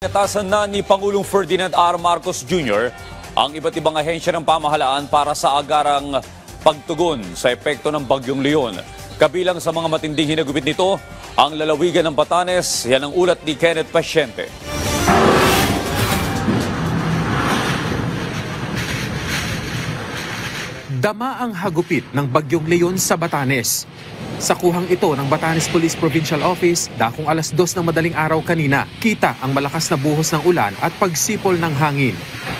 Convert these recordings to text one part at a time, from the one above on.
Inatasan na ni Pangulong Ferdinand R. Marcos Jr. ang iba't ibang ahensya ng pamahalaan para sa agarang pagtugon sa epekto ng Bagyong Leon. Kabilang sa mga matinding hinagupit nito, ang lalawigan ng Batanes. Yan ang ulat ni Kenneth Pasyente. Dama ang hagupit ng Bagyong Leon sa Batanes. Sa kuhang ito ng Batanes Police Provincial Office, dakong alas 2 ng madaling araw kanina, kita ang malakas na buhos ng ulan at pagsipol ng hangin.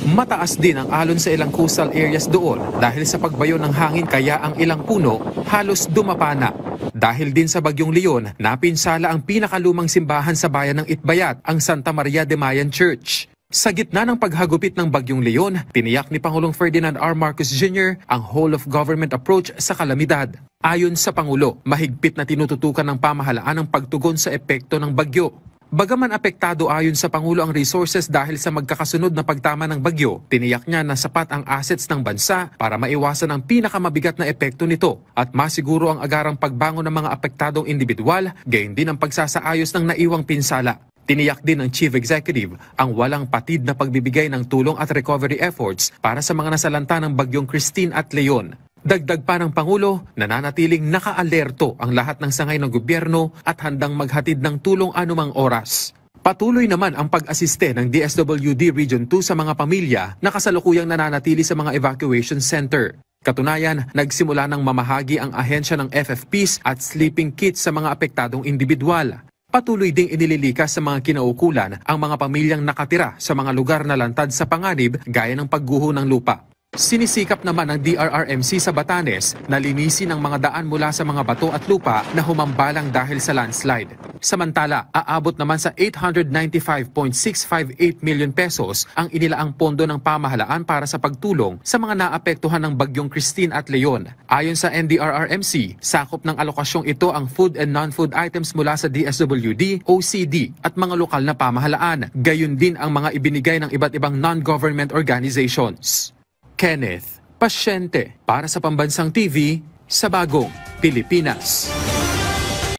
Mataas din ang alon sa ilang coastal areas doon dahil sa pagbayo ng hangin kaya ang ilang puno halos dumapa na. Dahil din sa Bagyong Leon, napinsala ang pinakalumang simbahan sa bayan ng Itbayat, ang Santa Maria de Mayan Church. Sa gitna ng paghagupit ng Bagyong Leon, tiniyak ni Pangulong Ferdinand R. Marcos Jr. ang whole-of-government approach sa kalamidad. Ayon sa Pangulo, mahigpit na tinututukan ng pamahalaan ang pagtugon sa epekto ng bagyo. Bagaman apektado ayon sa Pangulo ang resources dahil sa magkakasunod na pagtama ng bagyo, tiniyak niya na sapat ang assets ng bansa para maiwasan ang pinakamabigat na epekto nito at masiguro ang agarang pagbangon ng mga apektadong individual, gayon din ang pagsasaayos ng naiwang pinsala. Tiniyak din ng Chief Executive ang walang patid na pagbibigay ng tulong at recovery efforts para sa mga nasalanta ng Bagyong Christine at Leon. Dagdag pa ng Pangulo, nananatiling naka-alerto ang lahat ng sangay ng gobyerno at handang maghatid ng tulong anumang oras. Patuloy naman ang pag-asiste ng DSWD Region 2 sa mga pamilya na kasalukuyang nananatili sa mga evacuation center. Katunayan, nagsimula ng mamahagi ang ahensya ng FFPs at sleeping kits sa mga apektadong individual. Patuloy ding inililikas sa mga kinaukulan ang mga pamilyang nakatira sa mga lugar na lantad sa panganib gaya ng pagguho ng lupa. Sinisikap naman ng DRRMC sa Batanes na linisin ang mga daan mula sa mga bato at lupa na humambalang dahil sa landslide. Samantala, aabot naman sa 895.658 million pesos ang inilaang pondo ng pamahalaan para sa pagtulong sa mga naapektuhan ng Bagyong Christine at Leon. Ayon sa NDRRMC, sakop ng alokasyong ito ang food and non-food items mula sa DSWD, OCD at mga lokal na pamahalaan. Gayon din ang mga ibinigay ng iba't ibang non-government organizations. Kenneth Pasyente para sa Pambansang TV sa Bagong Pilipinas.